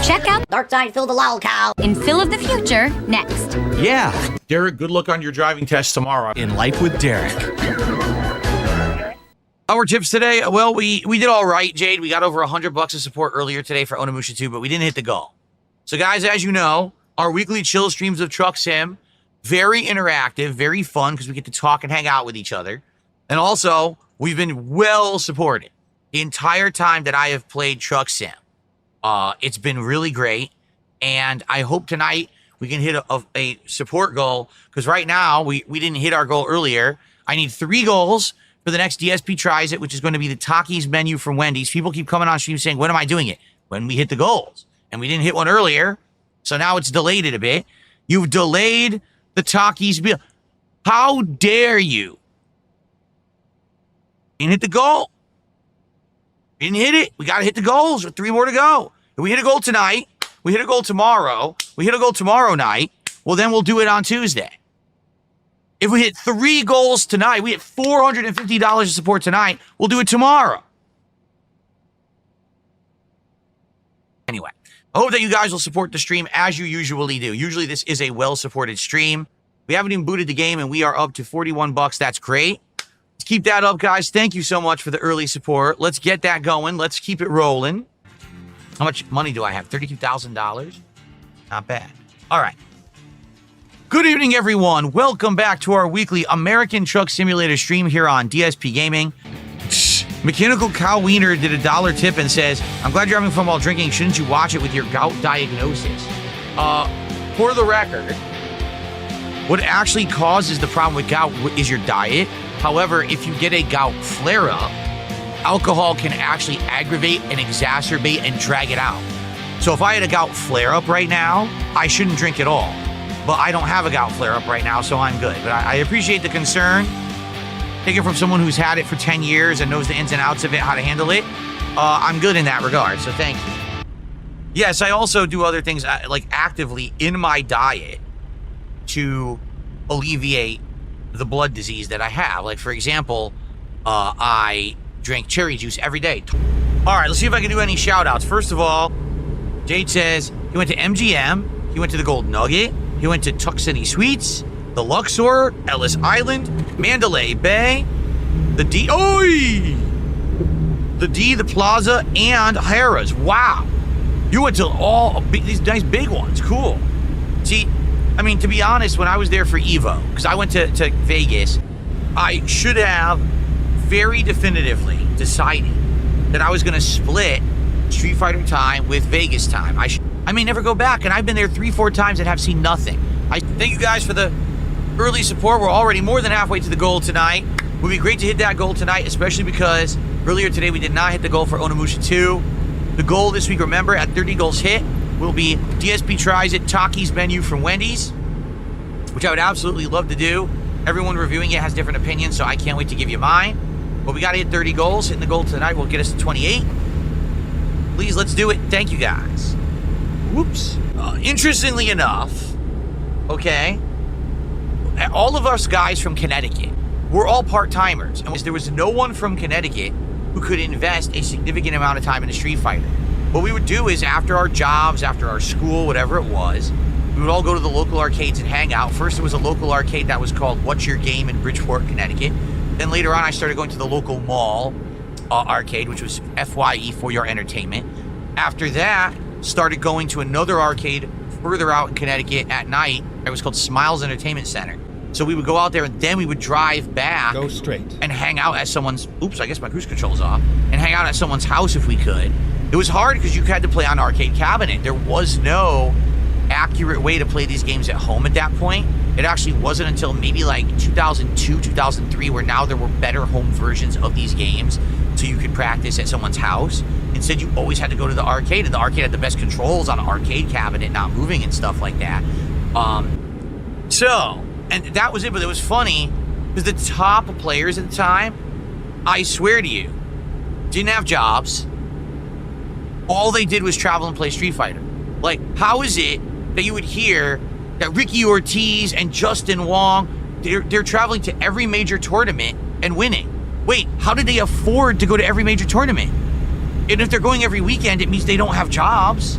Check out Darksydephil the lolcow in Phil of the Future next. Yeah, Derek, good luck on your driving test tomorrow. in Life with Derek. Our tips today, well, we did all right, Jade. We got over $100 of support earlier today for Onimusha 2, but we didn't hit the goal. So guys, as you know, our weekly chill streams of Truck Sim, very interactive, very fun because we get to talk and hang out with each other. And also, we've been well supported the entire time that I have played Truck Sim. It's been really great, and I hope tonight we can hit a support goal, because right now we didn't hit our goal earlier. I need 3 goals for the next DSP Tries It, which is going to be the Takis menu from Wendy's. People keep coming on stream saying, when am I doing it? When we hit the goals. And we didn't hit one earlier, so now it's delayed it a bit. You've delayed the Takis meal. How dare you? Didn't hit the goal. Didn't hit it. We got to hit the goals with 3 more to go. If we hit a goal tonight, we hit a goal tomorrow, we hit a goal tomorrow night, well, then we'll do it on Tuesday. If we hit 3 goals tonight, we hit $450 of support tonight, we'll do it tomorrow. Anyway, I hope that you guys will support the stream as you usually do. Usually this is a well-supported stream. We haven't even booted the game, and we are up to $41. That's great. Let's keep that up, guys. Thank you so much for the early support. Let's get that going. Let's keep it rolling. How much money do I have? $32,000? Not bad. All right. Good evening, everyone. Welcome back to our weekly American Truck Simulator stream here on DSP Gaming. Mechanical Cow Wiener did a $1 tip and says, I'm glad you're having fun while drinking. Shouldn't you watch it with your gout diagnosis? For the record, what actually causes the problem with gout is your diet. However, if you get a gout flare-up, alcohol can actually aggravate and exacerbate and drag it out. So if I had a gout flare-up right now, I shouldn't drink at all. But I don't have a gout flare-up right now, so I'm good. But I appreciate the concern. Take it from someone who's had it for 10 years and knows the ins and outs of it, how to handle it. I'm good in that regard, so thank you. Yes, I also do other things like actively in my diet to alleviate the blood disease that I have. Like, for example, I drink cherry juice every day. All right, let's see if I can do any shout-outs. First of all, Jade says he went to MGM, he went to the Gold Nugget, he went to Tuck City Sweets, the Luxor, Ellis Island, Mandalay Bay, the D, the Plaza, and Harrah's. Wow. You went to all these nice big ones. Cool. See, I mean, to be honest, when I was there for Evo, because I went to Vegas, I should have very definitively decided that I was going to split Street Fighter time with Vegas time. I may never go back, and I've been there 3-4 times and have seen nothing. I thank you guys for the early support. We're already more than halfway to the goal tonight. It would be great to hit that goal tonight, especially because earlier today we did not hit the goal for Onimusha 2. The goal this week, remember, at 30 goals hit, will be DSP Tries It, Takis menu from Wendy's, which I would absolutely love to do. Everyone reviewing it has different opinions, so I can't wait to give you mine. But we got to hit 30 goals. Hitting the goal tonight will get us to 28. Please, let's do it. Thank you, guys. Whoops. Interestingly enough, okay, all of us guys from Connecticut, we're all part-timers. And there was no one from Connecticut who could invest a significant amount of time in a Street Fighter. What we would do is after our jobs, after our school, whatever it was, we would all go to the local arcades and hang out. First, there was a local arcade that was called What's Your Game in Bridgeport, Connecticut. Then later on, I started going to the local mall arcade, which was FYE, For Your Entertainment. After that, started going to another arcade further out in Connecticut at night. It was called Smiles Entertainment Center. So we would go out there, and then we would drive back. Go straight. And hang out at someone's, oops, I guess my cruise control's off. And hang out at someone's house if we could. It was hard because you had to play on arcade cabinet. There was no accurate way to play these games at home at that point. It actually wasn't until maybe like 2002, 2003, where now there were better home versions of these games so you could practice at someone's house. Instead, you always had to go to the arcade, and the arcade had the best controls on an arcade cabinet, not moving and stuff like that. And that was it, but it was funny because the top players at the time, I swear to you, didn't have jobs. All they did was travel and play Street Fighter. Like, how is it that you would hear that Ricky Ortiz and Justin Wong, they're traveling to every major tournament and winning? Wait, how did they afford to go to every major tournament? And if they're going every weekend, it means they don't have jobs.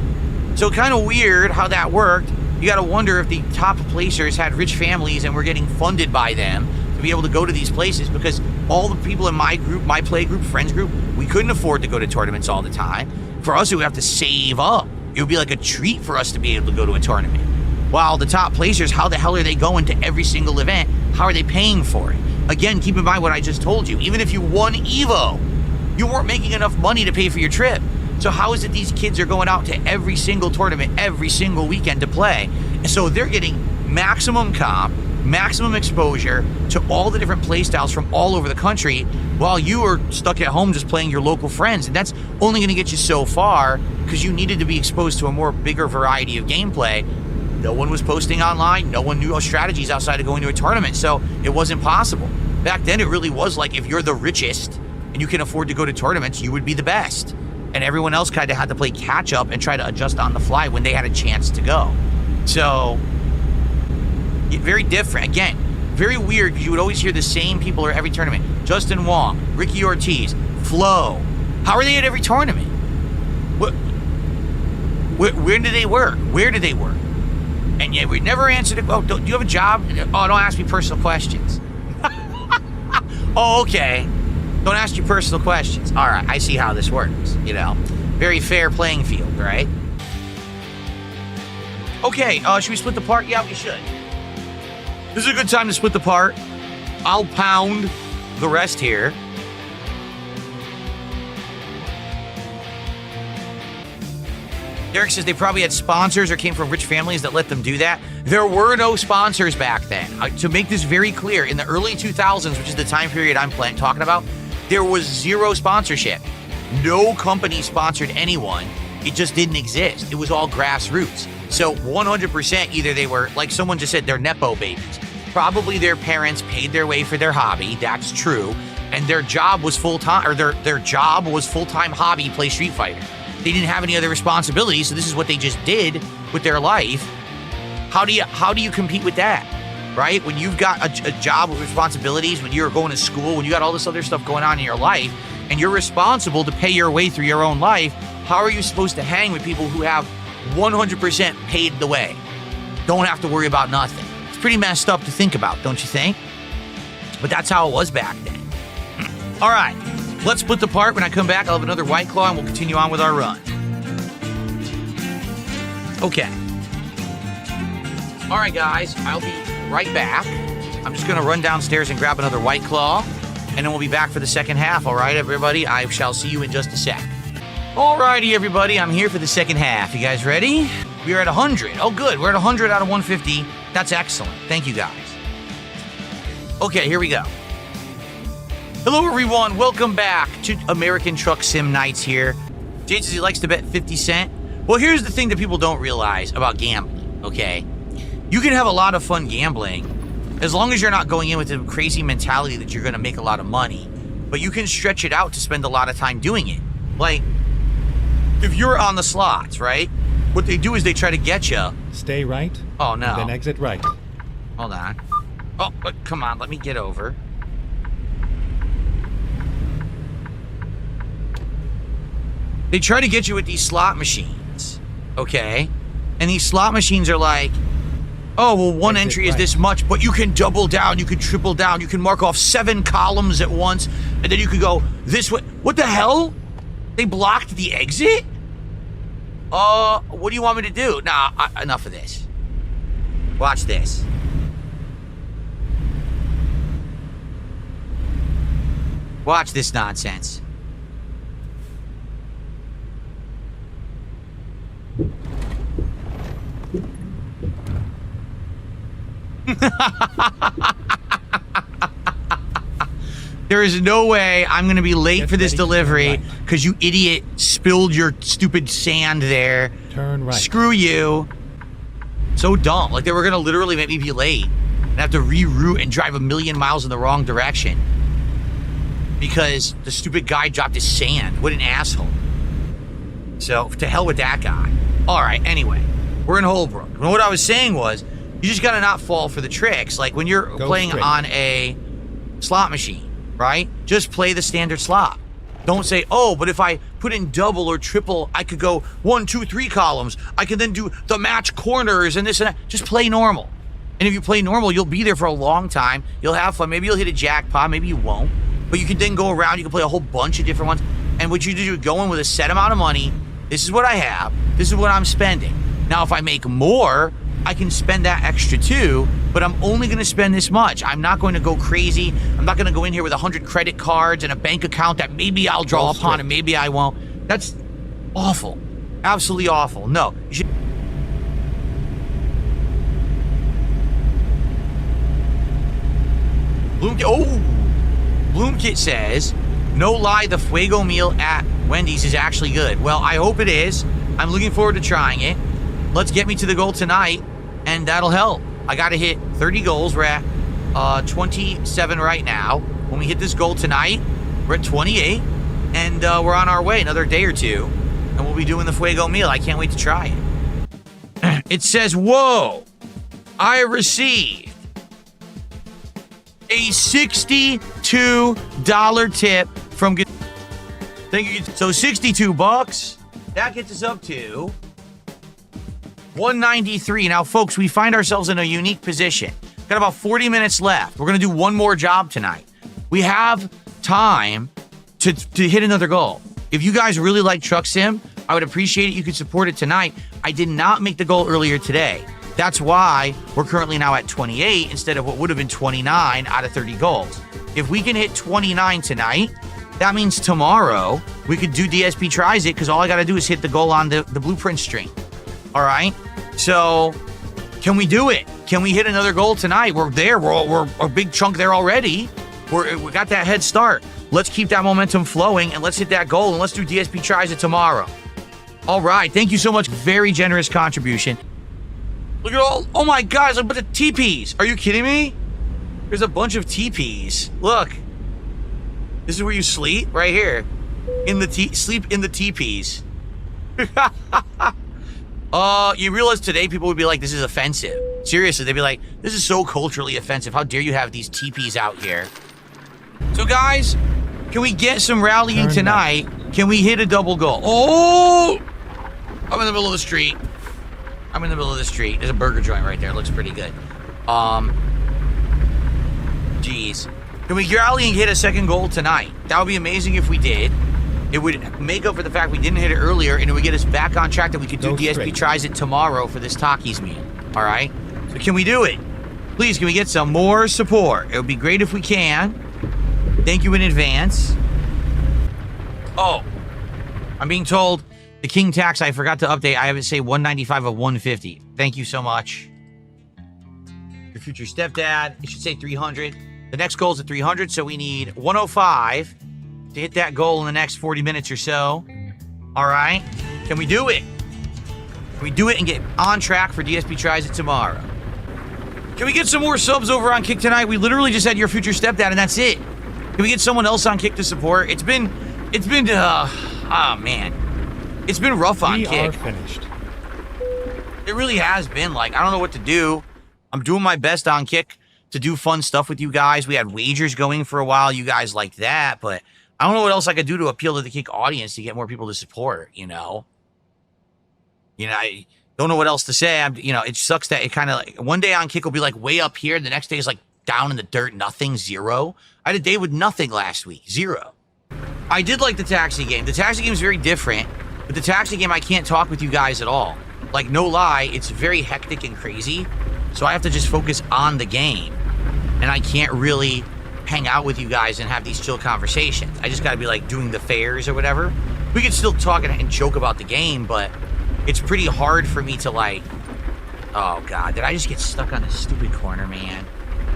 So kind of weird how that worked. You got to wonder if the top placers had rich families and were getting funded by them to be able to go to these places, because all the people in my group, my play group, friends group, we couldn't afford to go to tournaments all the time. For us, we would have to save up. It would be like a treat for us to be able to go to a tournament. While the top placers, how the hell are they going to every single event? How are they paying for it? Again, keep in mind what I just told you. Even if you won Evo, you weren't making enough money to pay for your trip. So how is it these kids are going out to every single tournament, every single weekend to play? And so they're getting maximum comp, maximum exposure to all the different play styles from all over the country, while you are stuck at home just playing your local friends. And that's only going to get you so far, because you needed to be exposed to a more bigger variety of gameplay. No one was posting online. No one knew strategies outside of going to a tournament. So it wasn't possible. Back then, it really was like, if you're the richest and you can afford to go to tournaments, you would be the best. And everyone else kind of had to play catch up and try to adjust on the fly when they had a chance to go. So, very different. Again, very weird, because you would always hear the same people at every tournament. Justin Wong, Ricky Ortiz, Flo. How are they at every tournament? Where do they work? Where do they work? And yet we never answered it. Oh, do you have a job? Oh, don't ask me personal questions. Oh, okay. Don't ask you personal questions. All right, I see how this works, you know. Very fair playing field, right? Okay, should we split the part? Yeah, we should. This is a good time to split the part. I'll pound the rest here. Derek says they probably had sponsors or came from rich families that let them do that. There were no sponsors back then. To make this very clear, in the early 2000s, which is the time period I'm talking about, there was zero sponsorship. No company sponsored anyone. It just didn't exist. It was all grassroots. So 100% either they were, like someone just said, they're Nepo babies. Probably their parents paid their way for their hobby. That's true. And their job was full-time, or their job was full-time hobby, play Street Fighter. They didn't have any other responsibilities, so this is what they just did with their life. How do you compete with that, right? When you've got a job with responsibilities, when you're going to school, when you got all this other stuff going on in your life, and you're responsible to pay your way through your own life, how are you supposed to hang with people who have 100% paid the way? Don't have to worry about nothing. It's pretty messed up to think about, don't you think? But that's how it was back then. All right. Let's split the part. When I come back, I'll have another White Claw, and we'll continue on with our run. Okay. All right, guys. I'll be right back. I'm just going to run downstairs and grab another White Claw, and then we'll be back for the second half. All right, everybody? I shall see you in just a sec. All righty, everybody. I'm here for the second half. You guys ready? We're at 100. Oh, good. We're at 100 out of 150. That's excellent. Thank you, guys. Okay, here we go. Hello, everyone. Welcome back to American Truck Sim Nights here. Jade says he likes to bet 50 cents. Well, here's the thing that people don't realize about gambling, okay? You can have a lot of fun gambling as long as you're not going in with a crazy mentality that you're going to make a lot of money. But you can stretch it out to spend a lot of time doing it. Like, if you're on the slots, right? What they do is they try to get you. Stay right. Oh, no. Then exit right. Hold on. Oh, come on. Let me get over. They try to get you with these slot machines, okay? And these slot machines are like, oh, well, one entry is this much, but you can double down, you can triple down, you can mark off 7 columns at once, and then you could go this way. What the hell? They blocked the exit? What do you want me to do? Nah, enough of this. Watch this. Watch this nonsense. There is no way I'm going to be late for this delivery because you idiot spilled your stupid sand there. Turn right. Screw you. So dumb. Like, they were going to literally make me be late and have to reroute and drive 1,000,000 miles in the wrong direction because the stupid guy dropped his sand. What an asshole. So, to hell with that guy. All right, anyway. We're in Holbrook. And what I was saying was, you just got to not fall for the tricks. Like, when you're playing on a slot machine, right? Just play the standard slot. Don't say, oh, but if I put in double or triple, I could go 1, 2, 3 columns. I can then do the match corners and this and that. Just play normal. And if you play normal, you'll be there for a long time. You'll have fun. Maybe you'll hit a jackpot. Maybe you won't. But you can then go around. You can play a whole bunch of different ones. And what you do, you go in with a set amount of money. This is what I have. This is what I'm spending. Now, if I make more, I can spend that extra too, but I'm only going to spend this much. I'm not going to go crazy. I'm not going to go in here with 100 credit cards and a bank account that maybe I'll draw upon and maybe I won't. That's awful. Absolutely awful. No. You should... Bloomkit says, no lie, the Fuego meal at Wendy's is actually good. Well, I hope it is. I'm looking forward to trying it. Let's get me to the goal tonight, and that'll help. I got to hit 30 goals. We're at 27 right now. When we hit this goal tonight, we're at 28, and we're on our way another day or two, and we'll be doing the Fuego meal. I can't wait to try it. It says, whoa, I received a $62 tip from... Thank you. So $62, that gets us up to... 193. Now, folks, we find ourselves in a unique position. Got about 40 minutes left. We're going to do one more job tonight. We have time to hit another goal. If you guys really like Truck Sim, I would appreciate it. You could support it tonight. I did not make the goal earlier today. That's why we're currently now at 28 instead of what would have been 29 out of 30 goals. If we can hit 29 tonight, that means tomorrow we could do DSP tries it because all I got to do is hit the goal on the blueprint string. All right, so can we do it? Can we hit another goal tonight? We're there. We're a big chunk there already. We got that head start. Let's keep that momentum flowing and let's hit that goal and let's do DSP tries it tomorrow. All right, thank you so much. Very generous contribution. Look at all. Oh my God, there's a bunch of teepees. Are you kidding me? There's a bunch of teepees. Look, this is where you sleep right here. Sleep in the teepees. You realize today people would be like, this is offensive. Seriously, they'd be like, this is so culturally offensive. How dare you have these teepees out here? So guys, can we get some rallying tonight? Can we hit a double goal? Oh! I'm in the middle of the street. There's a burger joint right there. It looks pretty good. Jeez. Can we rally and hit a second goal tonight? That would be amazing if we did. It would make up for the fact we didn't hit it earlier, and it would get us back on track that we could do DSP tries it tomorrow for this Takis meal. All right? So can we do it? Please, can we get some more support? It would be great if we can. Thank you in advance. Oh, I'm being told the King Tax, I forgot to update. I have it say 195 of 150. Thank you so much. Your future stepdad, it should say 300. The next goal is at 300, so we need 105 to hit that goal in the next 40 minutes or so. All right. Can we do it? Can we do it and get on track for DSP tries it tomorrow? Can we get some more subs over on Kick tonight? We literally just had your future stepdad and that's it. Can we get someone else on Kick to support? It's been oh man. It's been rough on Kick. We are finished. It really has been. Like, I don't know what to do. I'm doing my best on Kick to do fun stuff with you guys. We had wagers going for a while. You guys liked that, but I don't know what else I could do to appeal to the Kick audience to get more people to support, you know? I don't know what else to say. It sucks that it kind of like, one day on Kick will be like way up here. The next day is like down in the dirt, nothing, 0. I had a day with nothing last week, 0. I did like the taxi game. The taxi game is very different, but the taxi game, I can't talk with you guys at all. Like, no lie, it's very hectic and crazy. So I have to just focus on the game. And I can't really hang out with you guys and have these chill conversations. I just got to be like doing the fairs or whatever. We could still talk and joke about the game, but it's pretty hard for me to like, oh God, did I just get stuck on this stupid corner, man?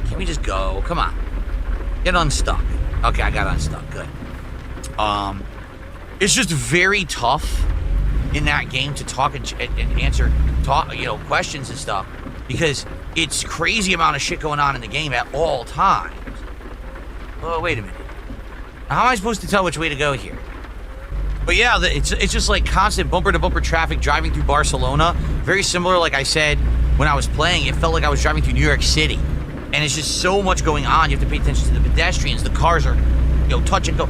Can we just go? Come on. Get unstuck. Okay, I got unstuck. Good. It's just very tough in that game to talk and answer questions and stuff because it's crazy amount of shit going on in the game at all times. Oh, wait a minute. How am I supposed to tell which way to go here? But yeah, it's just like constant bumper-to-bumper traffic driving through Barcelona. Very similar, like I said, when I was playing, it felt like I was driving through New York City. And it's just so much going on. You have to pay attention to the pedestrians. The cars are touch and go,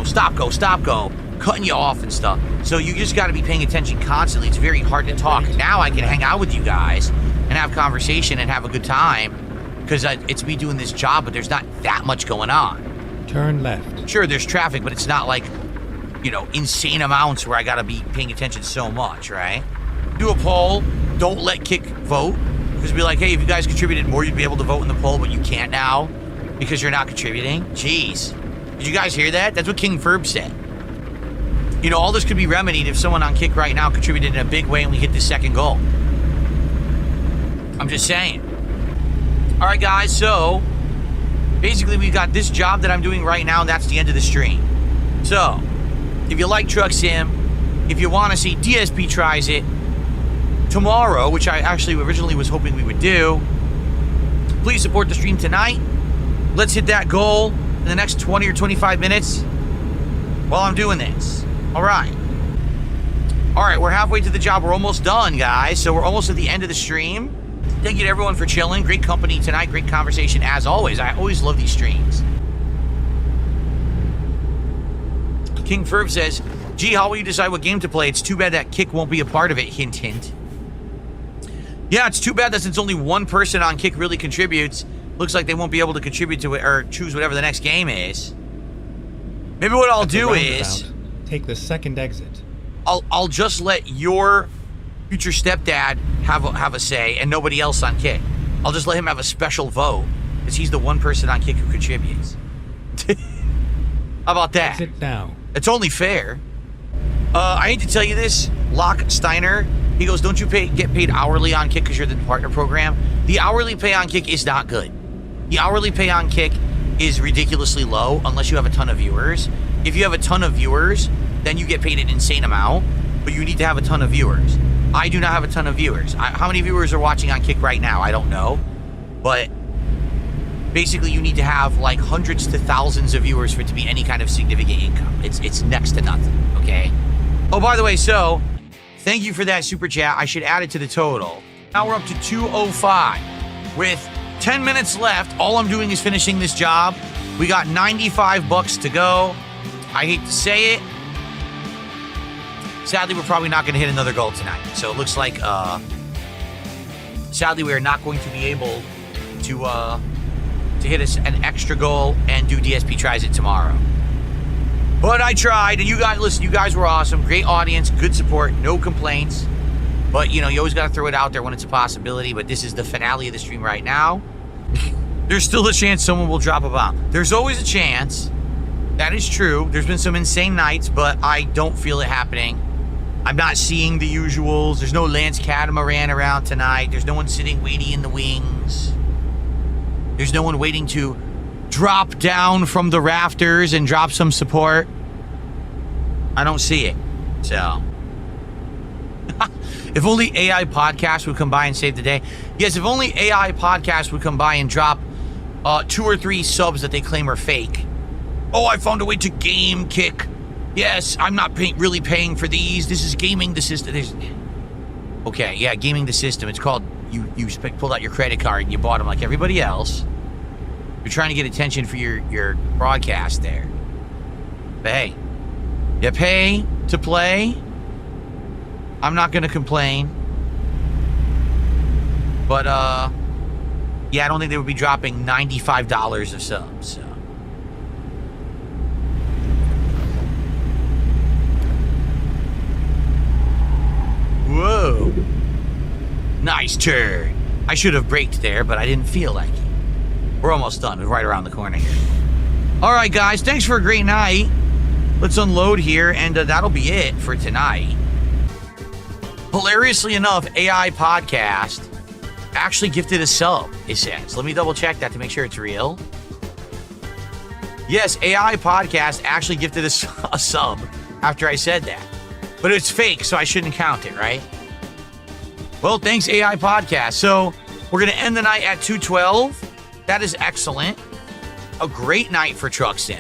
stop, go, cutting you off and stuff. So you just got to be paying attention constantly. It's very hard to talk. Now I can hang out with you guys and have conversation and have a good time because it's me doing this job, but there's not that much going on. Turn left. Sure, there's traffic, but it's not like, insane amounts where I got to be paying attention so much, right? Do a poll. Don't let Kick vote. Because be like, hey, if you guys contributed more, you'd be able to vote in the poll, but you can't now because you're not contributing. Jeez. Did you guys hear that? That's what King Ferb said. All this could be remedied if someone on Kick right now contributed in a big way and we hit the second goal. I'm just saying. All right, guys, so basically we've got this job that I'm doing right now, and that's the end of the stream. So, if you like Truck Sim, if you want to see DSP tries it, tomorrow, which I actually originally was hoping we would do, please support the stream tonight. Let's hit that goal in the next 20 or 25 minutes while I'm doing this. All right, we're halfway to the job. We're almost done, guys. So we're almost at the end of the stream. Thank you to everyone for chilling. Great company tonight. Great conversation as always. I always love these streams. King Ferb says, gee, how will you decide what game to play? It's too bad that Kick won't be a part of it. Hint, hint. Yeah, it's too bad that since only one person on Kick really contributes, looks like they won't be able to contribute to it or choose whatever the next game is. Maybe what I'll do is take the second exit. I'll just let your future stepdad have a say and nobody else on Kick. I'll just let him have a special vote because he's the one person on Kick who contributes. How about that? Exit now. It's only fair. I hate to tell you this, Locke Steiner. He goes, don't you get paid hourly on Kick because you're the partner program? The hourly pay on Kick is not good. The hourly pay on Kick is ridiculously low unless you have a ton of viewers. If you have a ton of viewers, then you get paid an insane amount, but you need to have a ton of viewers. I do not have a ton of viewers. How many viewers are watching on Kick right now? I don't know. But basically you need to have like hundreds to thousands of viewers for it to be any kind of significant income. It's next to nothing, okay? Oh, by the way, so thank you for that super chat. I should add it to the total. Now we're up to 205. With 10 minutes left, all I'm doing is finishing this job. We got 95 bucks to go. I hate to say it. Sadly, we're probably not going to hit another goal tonight. So it looks like, sadly, we are not going to be able to hit an extra goal and do DSP tries it tomorrow. But I tried, and you guys, listen, you guys were awesome. Great audience, good support, no complaints. But, you always got to throw it out there when it's a possibility. But this is the finale of the stream right now. There's still a chance someone will drop a bomb. There's always a chance. That is true. There's been some insane nights, but I don't feel it happening. I'm not seeing the usuals. There's no Lance Catamaran around tonight. There's no one sitting waiting in the wings. There's no one waiting to drop down from the rafters and drop some support. I don't see it. So, if only AI Podcast would come by and save the day. Yes, if only AI Podcast would come by and drop 2 or 3 subs that they claim are fake. Oh, I found a way to game Kick. Yes, I'm not really paying for these. This is gaming the system. Okay, yeah, gaming the system. It's called, you pulled out your credit card and you bought them like everybody else. You're trying to get attention for your broadcast there. But hey, you pay to play. I'm not going to complain. But, yeah, I don't think they would be dropping $95 of subs, so. Whoa. Nice turn. I should have braked there, but I didn't feel like it. We're almost done. We're right around the corner here. All right, guys. Thanks for a great night. Let's unload here, and that'll be it for tonight. Hilariously enough, AI Podcast actually gifted a sub, it says. Let me double check that to make sure it's real. Yes, AI Podcast actually gifted a sub after I said that. But it's fake, so I shouldn't count it, right? Well, thanks, AI Podcast. So we're going to end the night at 212. That is excellent. A great night for Truck Sim.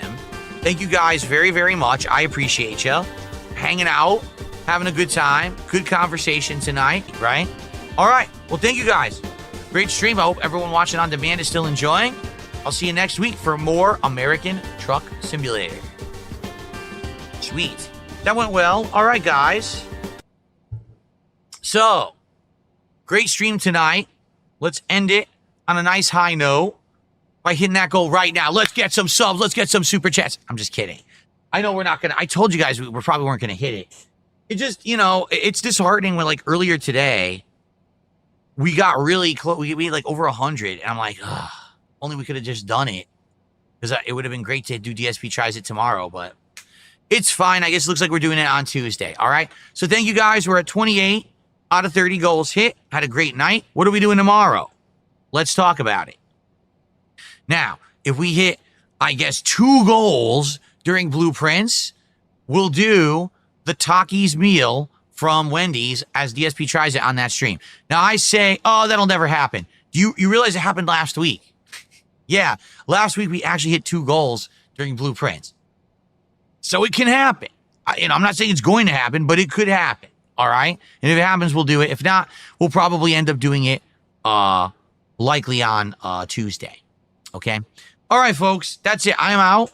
Thank you guys very, very much. I appreciate you. Hanging out, having a good time. Good conversation tonight, right? All right. Well, thank you guys. Great stream. I hope everyone watching on demand is still enjoying. I'll see you next week for more American Truck Simulator. Sweet. That went well. All right, guys. So, great stream tonight. Let's end it on a nice high note by hitting that goal right now. Let's get some subs. Let's get some super chats. I'm just kidding. I know we're not going to. I told you guys we probably weren't going to hit it. It just, you know, it's disheartening when, like, earlier today, we got really close. We had, like, over 100. And I'm like, ugh, only we could have just done it. Because it would have been great to do DSP Tries It tomorrow, but it's fine. I guess it looks like we're doing it on Tuesday. All right. So thank you guys. We're at 28 out of 30 goals hit. Had a great night. What are we doing tomorrow? Let's talk about it. Now, if we hit, I guess, 2 goals during Blueprints, we'll do the Takis meal from Wendy's as DSP Tries It on that stream. Now, I say, oh, that'll never happen. You realize it happened last week? Yeah, last week we actually hit 2 goals during Blueprints. So it can happen. I'm not saying it's going to happen, but it could happen. All right? And if it happens, we'll do it. If not, we'll probably end up doing it likely on Tuesday. Okay? All right, folks. That's it. I'm out.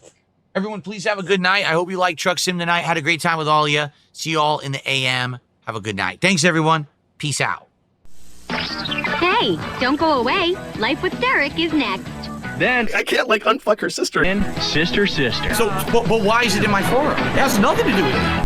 Everyone, please have a good night. I hope you liked Truck Sim tonight. Had a great time with all of you. See you all in the AM. Have a good night. Thanks, everyone. Peace out. Hey, don't go away. Life with Derek is next. Then I can't like unfuck her sister. And sister. So, but why is it in my forum? It has nothing to do with it.